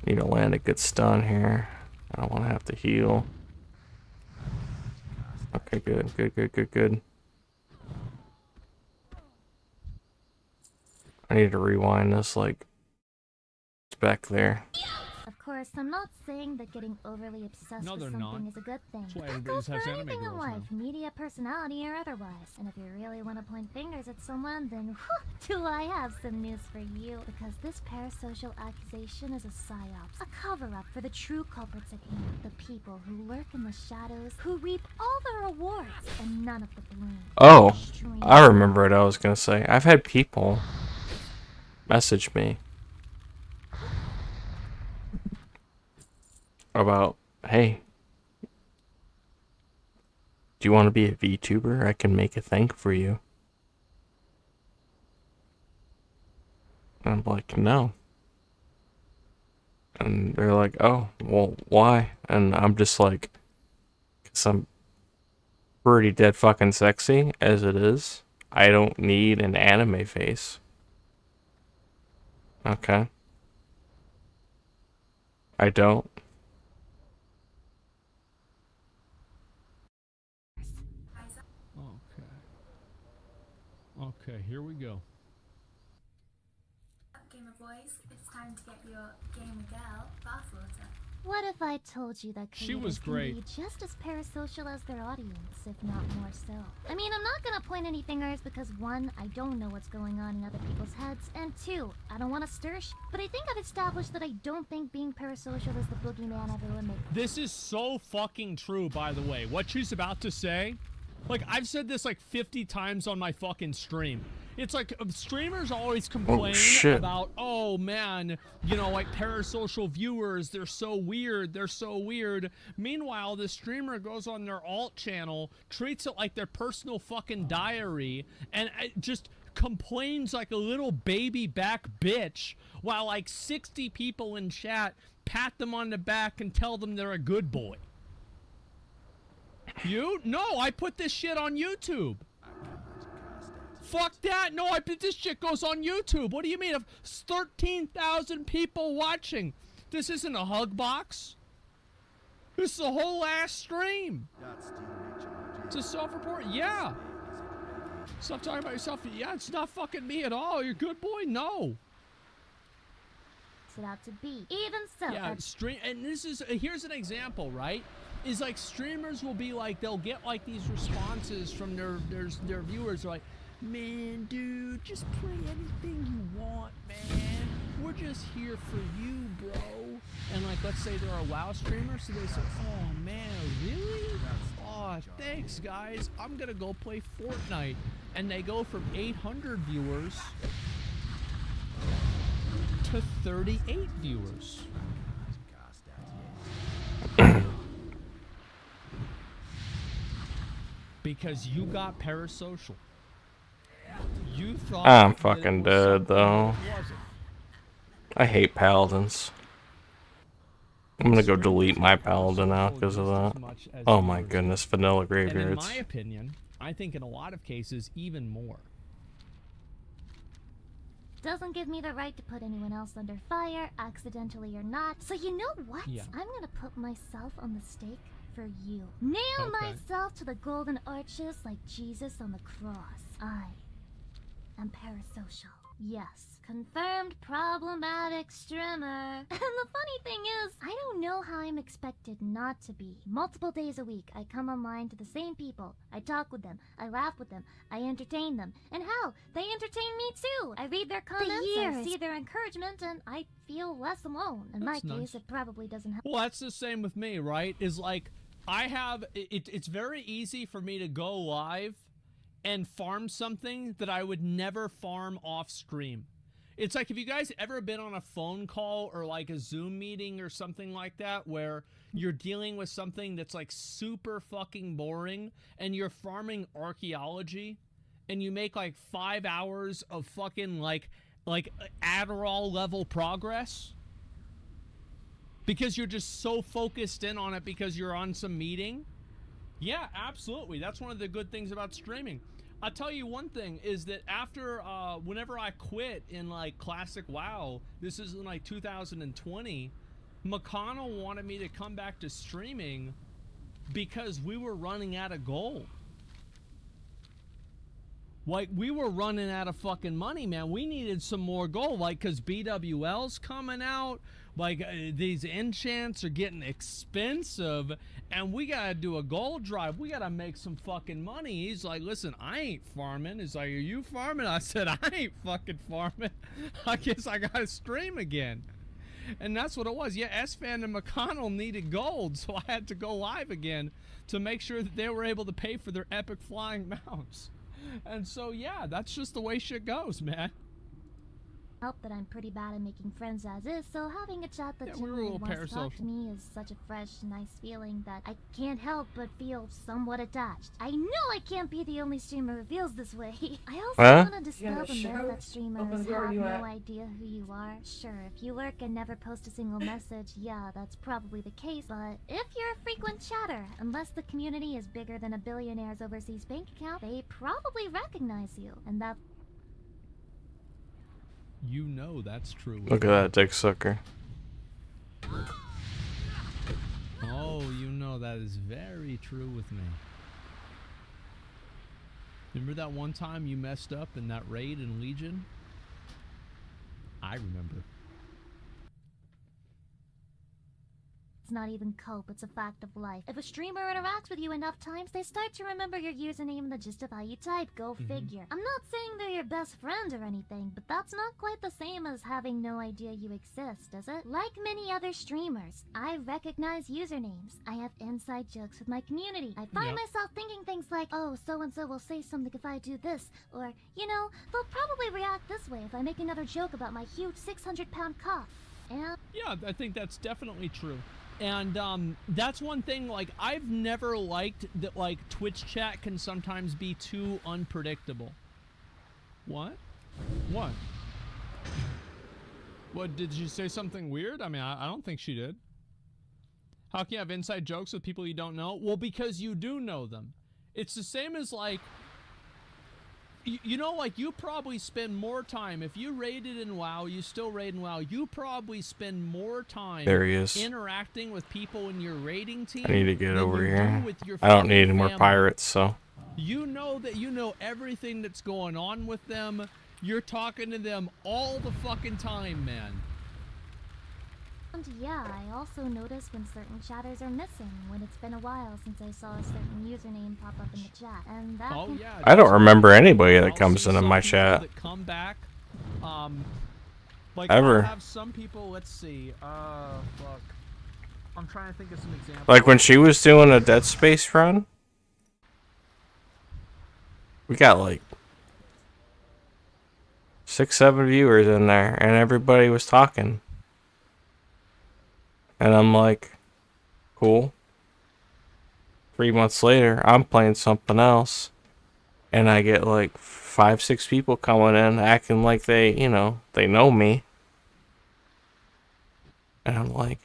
Need to land a good stun here. I don't want to have to heal. Okay, good. I need to rewind this, like, it's back there. Of course, I'm not saying that getting overly obsessed No, with they're something not. is a good thing. That's why It everybody goes for has anime anything in girls life, now. media, personality, or otherwise. And if you really want to point fingers at someone, then do I have some news for you? Because this parasocial accusation is a psyops, a cover-up for the true culprits at hand. The people who lurk in the shadows, who reap all the rewards and none of the blame. Oh, Extreme. I remember what I was gonna say. I've had people message me about, hey, do you want to be a VTuber? I can make a thing for you. And I'm like, no. And they're like, oh, well, why? And I'm just like, 'cause I'm pretty dead fucking sexy as it is. I don't need an anime face. Okay. I don't. Okay, here we go. Gamer boys, it's time to get your gamer girl bathwater. What if I told you that She was creators can great. be just as parasocial as their audience, if not more so? I mean, I'm not gonna point any fingers because 1, I don't know what's going on in other people's heads, and 2, I don't want to stir shit. But I think I've established that I don't think being parasocial is the boogeyman everyone makes. This is so fucking true, by the way. What she's about to say, like, I've said this like 50 times on my fucking stream. It's like streamers always complain about, oh man, you know, like parasocial viewers, they're so weird. Meanwhile, the streamer goes on their alt channel, treats it like their personal fucking diary, and just complains like a little baby back bitch, while like 60 people in chat pat them on the back and tell them they're a good boy. You? No, I put this shit on YouTube. Fuck that. No, this shit goes on YouTube. What do you mean? Of 13,000 people watching. This isn't a hug box. This is a whole ass stream. That's To self-report? Yeah. Stop talking about yourself. Yeah, it's not fucking me at all. You're a good boy? No. It out to be. Even so. Yeah, stream, and this is, here's an example, right? Is like streamers will be like, they'll get like these responses from their viewers like, man, dude, just play anything you want, man. We're just here for you, bro. And like, let's say they're a WoW streamer, so they say, oh man, really? Oh, thanks guys. I'm gonna go play Fortnite. And they go from 800 viewers to 38 viewers. Because you got parasocial. You thought I'm fucking dead, though. I hate paladins. I'm gonna go delete my paladin now because of that. Oh my goodness, vanilla graveyards. And in my opinion, I think in a lot of cases, even more. Doesn't give me the right to put anyone else under fire, accidentally or not. So you know what? Yeah. I'm gonna put myself on the stake for you. Nail myself to the golden arches like Jesus on the cross. I am parasocial. Yes. Confirmed problematic streamer. And the funny thing is, I don't know how I'm expected not to be. Multiple days a week, I come online to the same people. I talk with them. I laugh with them. I entertain them. And hell, they entertain me too. I read their comments, I see their encouragement, and I feel less alone. In my case, it probably doesn't help. Well, that's the same with me, right? Is like, I have, it's very easy for me to go live and farm something that I would never farm off stream. It's like, have you guys ever been on a phone call or like a Zoom meeting or something like that where you're dealing with something that's like super fucking boring and you're farming archaeology and you make like 5 hours of fucking like Adderall level progress? Because you're just so focused in on it because you're on some meeting? Yeah, absolutely. That's one of the good things about streaming. I'll tell you one thing is that after, whenever I quit in like Classic WoW, this is in like 2020, McConnell wanted me to come back to streaming because we were running out of gold. Like, we were running out of fucking money, man. We needed some more gold, like, because BWL's coming out. Like, these enchants are getting expensive, and we gotta do a gold drive. We gotta make some fucking money. He's like, listen, I ain't farming. He's like, are you farming? I said, I ain't fucking farming. I guess I gotta stream again. And that's what it was. Yeah, S-Fan and McConnell needed gold, so I had to go live again to make sure that they were able to pay for their epic flying mounts. And so, yeah, that's just the way shit goes, man. Help that I'm pretty bad at making friends as is, so having a chat that genuinely wants to talk to me is such a fresh, nice feeling that I can't help but feel somewhat attached. I know I can't be the only streamer who feels this way. I also want to dispel the myth that streamers have no idea who you are. Sure, if you lurk and never post a single message, yeah, that's probably the case, but if you're a frequent chatter, unless the community is bigger than a billionaire's overseas bank account, they probably recognize you, and that... You know that's true. Look at that dick sucker. Oh, you know that is very true with me. Remember that one time you messed up in that raid in Legion? I remember. It's not even cope, it's a fact of life. If a streamer interacts with you enough times, they start to remember your username and the gist of how you type. Go figure. I'm not saying they're your best friend or anything, but that's not quite the same as having no idea you exist, is it? Like many other streamers, I recognize usernames. I have inside jokes with my community. I find myself thinking things like, oh, so-and-so will say something if I do this, or, you know, they'll probably react this way if I make another joke about my huge 600-pound cock. And... yeah, I think that's definitely true. And that's one thing, like, I've never liked that, like, Twitch chat can sometimes be too unpredictable. What? What? What, did you say something weird? I mean, I don't think she did. How can you have inside jokes with people you don't know? Well, because you do know them. It's the same as, like, You know, like, you probably spend more time, if you raided in WoW, you still raid in WoW, you probably spend more time There he is. interacting with people in your raiding team. I need to get than over you here. do with your I don't need any fucking more family. pirates, so. You know that you know everything that's going on with them. You're talking to them all the fucking time, man. And yeah, I also notice when certain chatters are missing, when it's been a while since I saw a certain username pop up in the chat. And that Oh can yeah. I don't remember anybody that I'll comes see into some my people chat. that come back. Like Ever. I'll have some people. Let's see. Fuck. I'm trying to think of some examples. Like when she was doing a Dead Space run, we got like 6-7 viewers in there, and everybody was talking. And I'm like, cool. 3 months later, I'm playing something else, and I get like 5-6 people coming in acting like they, you know, they know me. And I'm like,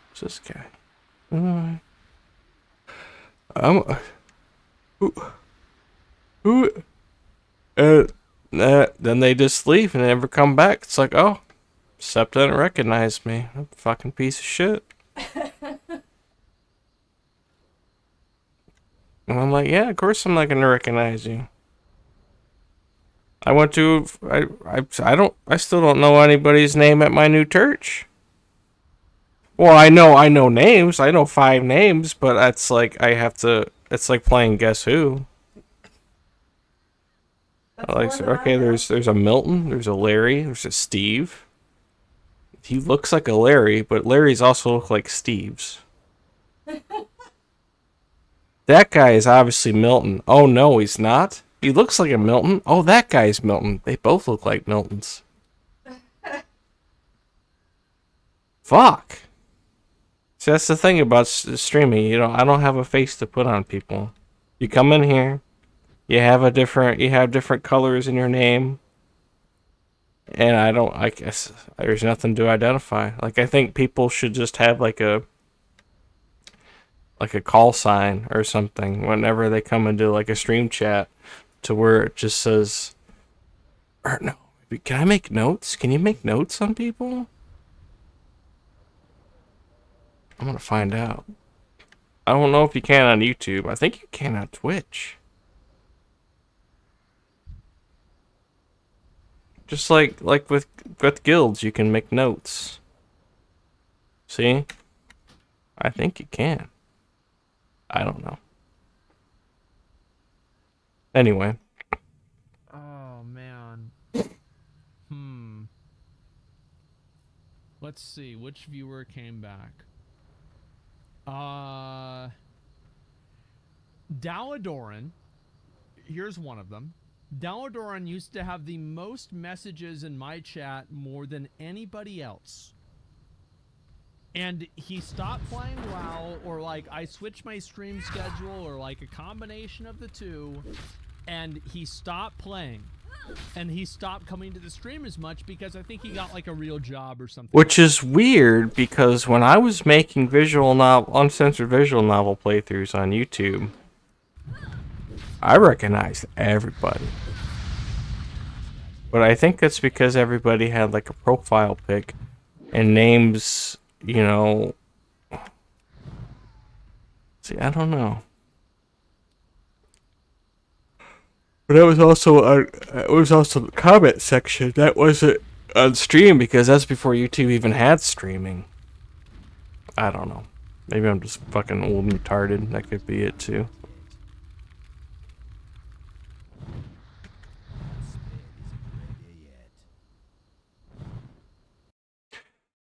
who's this guy? Who? Then they just leave and never come back. It's like, oh, Sep doesn't recognize me. I'm a fucking piece of shit. And I'm like, yeah, of course I'm not gonna recognize you. I went to, I still don't know anybody's name at my new church. Well, I know names. I know 5 names, but that's like, I have to, it's like playing Guess Who. Like, so, okay, there's a Milton, there's a Larry, there's a Steve. He looks like a Larry, but Larry's also look like Steve's. That guy is obviously Milton. Oh no, he's not. He looks like a Milton. Oh, that guy's Milton. They both look like Miltons. Fuck. See, that's the thing about streaming. You know, I don't have a face to put on people. You come in here, you have different colors in your name, and I guess there's nothing to identify. Like, I think people should just have like a call sign or something whenever they come into like a stream chat, to where it just says, or no, can I make notes? Can you make notes on people? I'm gonna find out. I don't know if you can on YouTube. I think you can on Twitch. Just like with guilds, you can make notes. See? I think you can. I don't know. Anyway. Oh man. Let's see which viewer came back. Daladoran. Here's one of them. Daladoran used to have the most messages in my chat, more than anybody else. And he stopped playing WoW, or like I switched my stream schedule, or like a combination of the two, and he stopped playing. And he stopped coming to the stream as much because I think he got like a real job or something. Which is weird, because when I was making uncensored visual novel playthroughs on YouTube, I recognized everybody. But I think that's because everybody had like a profile pic and names, you know. See, I don't know. But it was also the comment section. That wasn't on stream, because that's before YouTube even had streaming. I don't know. Maybe I'm just fucking old and retarded. That could be it too.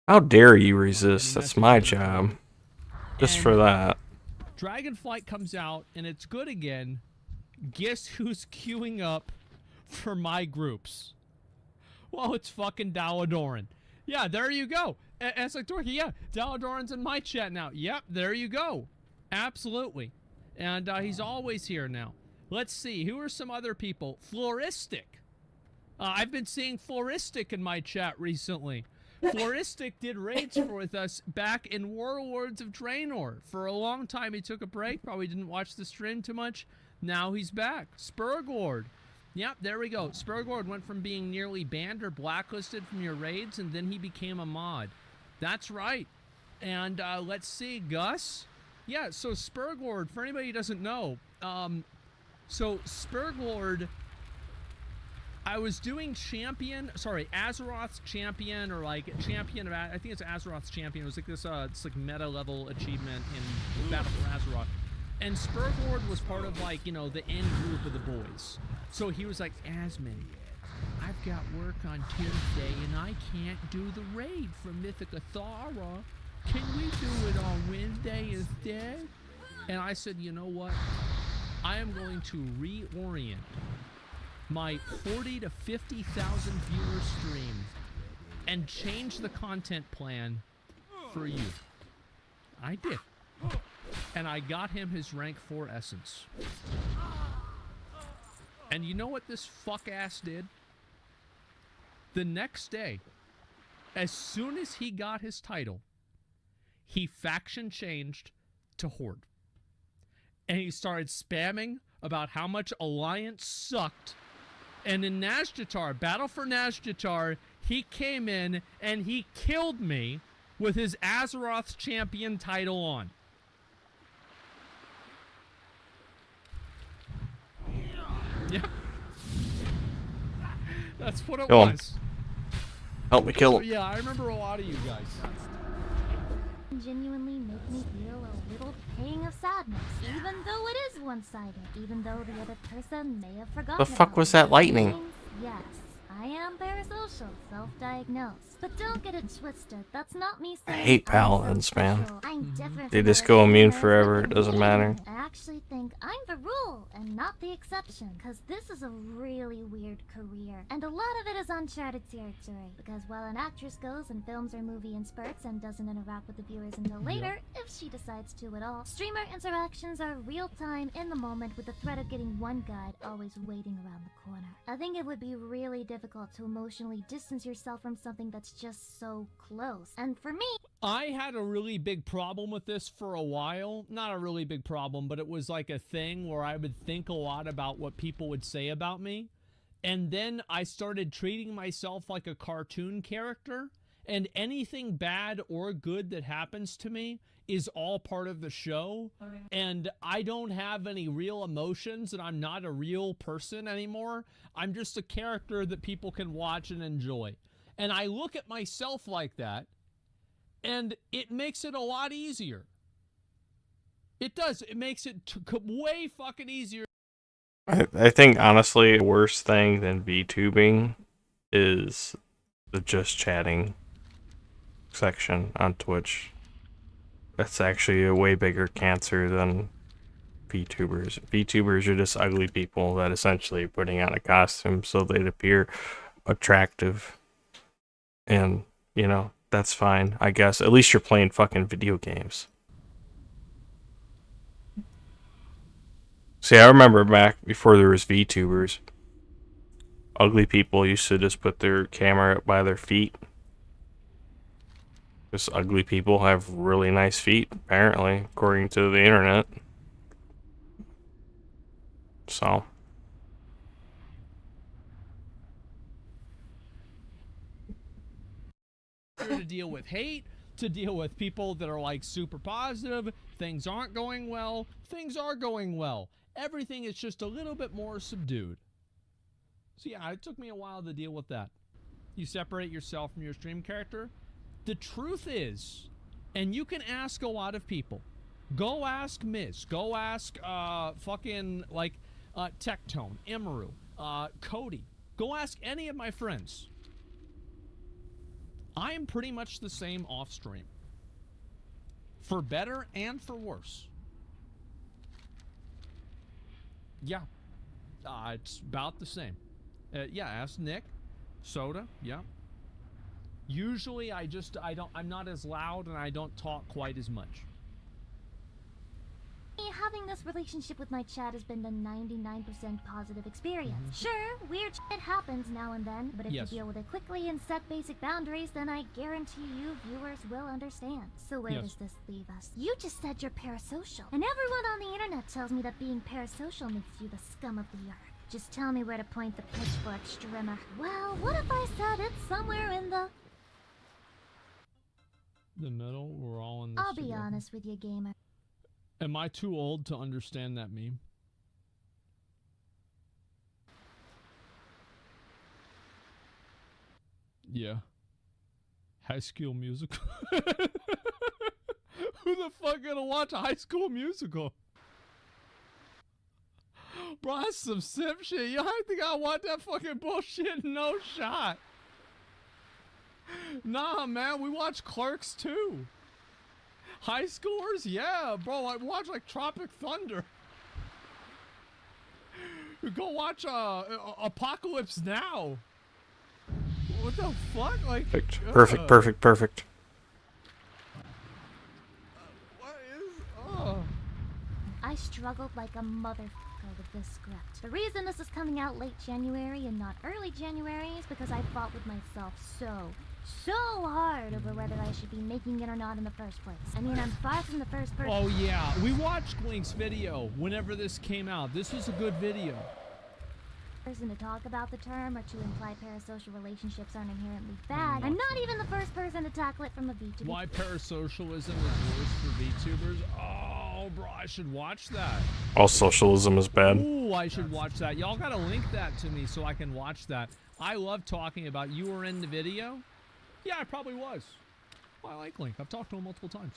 How dare you resist? That's my job. Just for that. Dragonflight comes out and it's good again. Guess who's queuing up for my groups? Well, it's fucking Daladoran. Yeah, there you go. It's like Dorky, yeah, Daladoran's in my chat now. Yep, there you go. Absolutely. And he's always here now. Let's see, who are some other people? Floristic. I've been seeing Floristic in my chat recently. Floristic did raids with us back in Warlords of Draenor. For a long time, he took a break, probably didn't watch the stream too much. Now he's back. Spurglord. Yep, there we go. Spurglord went from being nearly banned or blacklisted from your raids, and then he became a mod. That's right. And let's see, Gus. Yeah, so Spurglord, for anybody who doesn't know, so Spurglord, I was doing Azeroth's champion, or like champion of, I think it's Azeroth's champion. It was like this, it's like meta level achievement in Battle for Azeroth. And Spurglord was part of, like, you know, the end group of the boys. So he was like, Asman, I've got work on Tuesday and I can't do the raid from Mythic Athara. Can we do it on Wednesday instead? And I said, you know what? I am going to reorient my 40 to 50,000 viewer stream and change the content plan for you. I did. And I got him his rank 4 essence. And you know what this fuck ass did? The next day, as soon as he got his title, he faction changed to Horde. And he started spamming about how much Alliance sucked. And in Nazjatar, Battle for Nazjatar, he came in and he killed me with his Azeroth's champion title on. Yep. That's what it was. Help me kill him. So, yeah, I remember a lot of you guys. Genuinely make me feel a little pang of sadness, even though it is one-sided, even though the other person may have forgotten. The fuck was that lightning? Yes, I am parasocial, self-diagnosed. But don't get it twisted. That's not me saying I hate paladins, man. I'm different. They just go immune forever. It doesn't matter. I actually think I'm the rule and not the exception, because this is a really weird career, and a lot of it is uncharted territory. Because while an actress goes and films her movie in spurts and doesn't interact with the viewers until later, if she decides to at all, streamer interactions are real-time in the moment, with the threat of getting one guide always waiting around the corner. I think it would be really difficult to emotionally distance yourself from something that's just so close. And for me, I had a really big problem with this for a while. Not a really big problem, but it was like a thing where I would think a lot about what people would say about me. And then I started treating myself like a cartoon character. And anything bad or good that happens to me is all part of the show. And I don't have any real emotions, and I'm not a real person anymore. I'm just a character that people can watch and enjoy. And I look at myself like that, and it makes it a lot easier. It does. It makes it way fucking easier. I think, honestly, the worst thing than VTubing is the just chatting section on Twitch. That's actually a way bigger cancer than VTubers. VTubers are just ugly people that essentially are putting on a costume so they'd appear attractive. And, you know, that's fine, I guess. At least you're playing fucking video games. See, I remember back before there was VTubers, ugly people used to just put their camera up by their feet. Because ugly people have really nice feet, apparently, according to the internet. So. To deal with hate, to deal with people that are like super positive, things aren't going well, things are going well. Everything is just a little bit more subdued. So yeah, it took me a while to deal with that. You separate yourself from your stream character. The truth is, and you can ask a lot of people, go ask Miz, go ask fucking like Tectone, Emeru, Cody, go ask any of my friends. I am pretty much the same off stream. For better and for worse. Yeah. It's about the same. Yeah, ask Nick. Soda, yeah. Usually I'm not as loud and I don't talk quite as much. how having this relationship with my chat has been a 99% positive experience. Sure, weird shit happens now and then, but if Yes. you deal with it quickly and set basic boundaries, then I guarantee you viewers will understand. So where Yes. does this leave us? You just said you're parasocial, and everyone on the internet tells me that being parasocial makes you the scum of the earth. Just tell me where to point the pitchfork, Strimmer. Well, what if I said it's somewhere in the... The middle, we're all in this I'll be together. honest with you, gamer. Am I too old to understand that meme? Yeah. High School Musical. Who the fuck gonna watch a High School Musical? Bro, that's some simp shit. Yo, I think I want that fucking bullshit. No shot. Nah, man, we watch Clerks too. High schoolers? Yeah, bro, I watch like Tropic Thunder. Go watch Apocalypse Now. What the fuck? Like, Perfect, perfect, perfect. What is? I struggled like a motherfucker with this script. The reason this is coming out late January and not early January is because I fought with myself so hard over whether I should be making it or not in the first place. I mean, I'm far from the first person. Oh yeah, we watched Link's video whenever this came out. This was a good video. Person to talk about the term or to imply parasocial relationships aren't inherently bad. I'm not even the first person to tackle it from a VTuber. Why parasocialism is worse for VTubers? Oh, bro, I should watch that. All socialism is bad. Ooh, I should watch that. Y'all gotta link that to me so I can watch that. I love talking about. You were in the video? Yeah, I probably was. Well, I like Link. I've talked to him multiple times.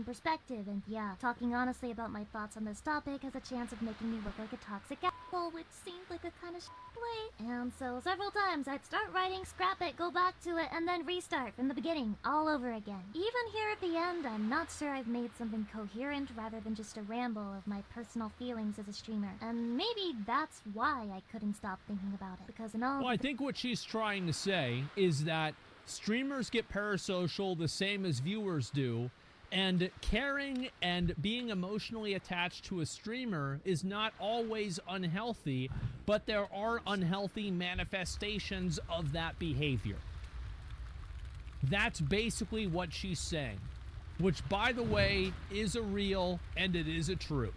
Perspective, and yeah, talking honestly about my thoughts on this topic has a chance of making me look like a toxic asshole, which seemed like a kind of play. And so several times I'd start writing, scrap it, go back to it, and then restart from the beginning, all over again. Even here at the end, I'm not sure I've made something coherent rather than just a ramble of my personal feelings as a streamer. And maybe that's why I couldn't stop thinking about it, because in all... Well, I think what she's trying to say is that streamers get parasocial the same as viewers do, and caring and being emotionally attached to a streamer is not always unhealthy, but there are unhealthy manifestations of that behavior. That's basically what she's saying, which, by the way, is a real and it is a true.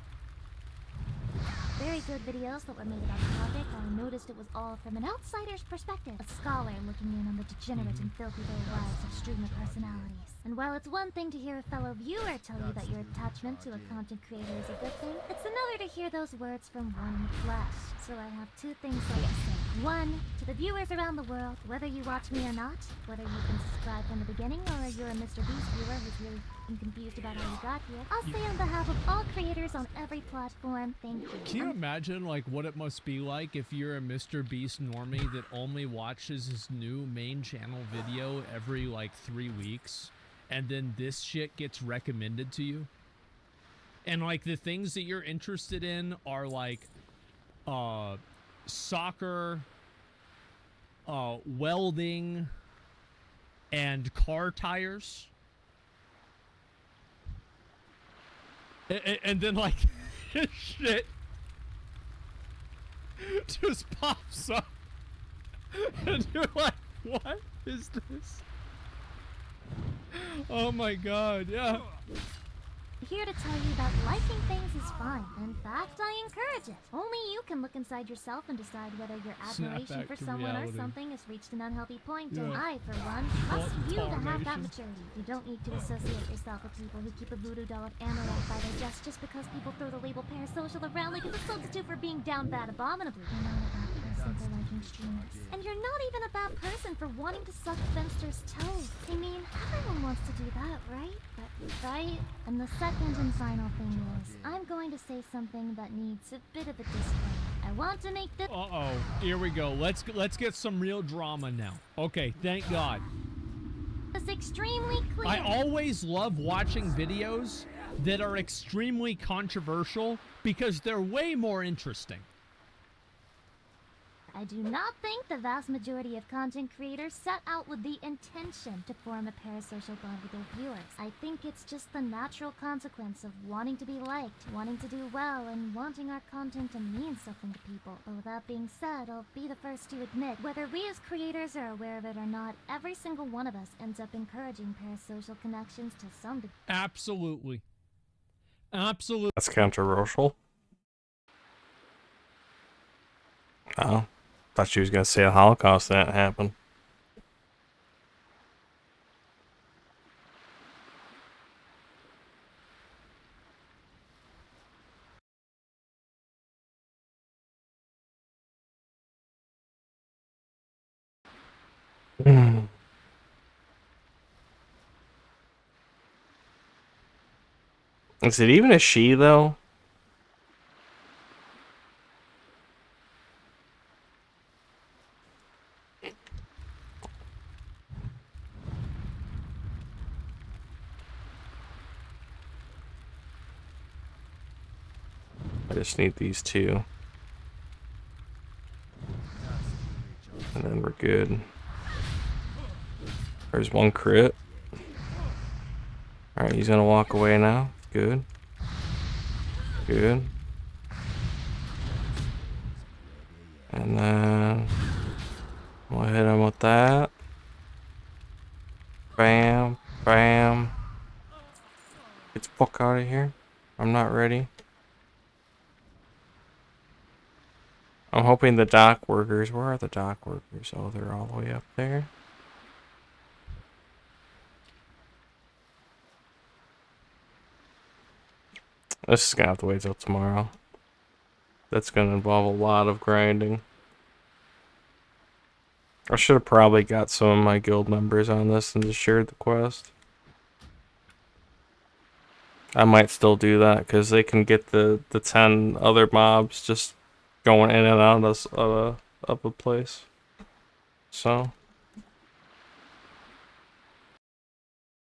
Very good videos that were made about the topic. I noticed it was all from an outsider's perspective. A scholar looking in on the degenerate and filthy little lives of streamer personalities. And while it's one thing to hear a fellow viewer tell you that your attachment to a content creator is a good thing, it's another to hear those words from one in the flesh. So I have two things to say. One, to the viewers around the world, whether you watch me or not, whether you've been subscribed from the beginning or you're a Mr. Beast viewer who's really confused about how you got here, I'll say on behalf of all creators on every platform, thank you. Can you imagine, like, what it must be like if you're a Mr. Beast normie that only watches his new main channel video every, like, 3 weeks, and then this shit gets recommended to you? And, like, the things that you're interested in are, like, soccer, welding, and car tires. And then, like, shit just pops up. And you're like, what is this? Oh my god, yeah. Here to tell you that liking things is fine. In fact, I encourage it. Only you can look inside yourself and decide whether your admiration back for to someone reality. or something has reached an unhealthy point. Yeah. And I, for one, trust Well, you to have that toleration. maturity. You don't need to associate yourself with people who keep a voodoo doll of Amaranth by their chest just because people throw the label parasocial around like it's a substitute for being down bad abominably. You're not a bad person for liking streamers. And you're not even a bad person for wanting to suck Fenster's toes. I mean, everyone wants to do that, right? Right? And the second and final thing is, I'm going to say something that needs a bit of a disclaimer. I want to make this Here we go. Let's get some real drama now. Okay, thank God. extremely clear. I always love watching videos that are extremely controversial because they're way more interesting. I do not think the vast majority of content creators set out with the intention to form a parasocial bond with their viewers. I think it's just the natural consequence of wanting to be liked, wanting to do well, and wanting our content to mean something to people. But with that being said, I'll be the first to admit, whether we as creators are aware of it or not, every single one of us ends up encouraging parasocial connections to some degree. Absolutely. Absolutely. That's controversial. Oh. Thought she was gonna say a Holocaust didn't happen. Is it even a she, though? I just need these two. And then we're good. There's one crit. Alright, he's gonna walk away now. Good. Good. And then we'll hit him with that. Bam. Bam. Get the fuck out of here. I'm not ready. I'm hoping the dock workers... Where are the dock workers? Oh, they're all the way up there. This is gonna have to wait till tomorrow. That's gonna involve a lot of grinding. I should have probably got some of my guild members on this and just shared the quest. I might still do that because they can get the 10 other mobs just going in and out of a place. So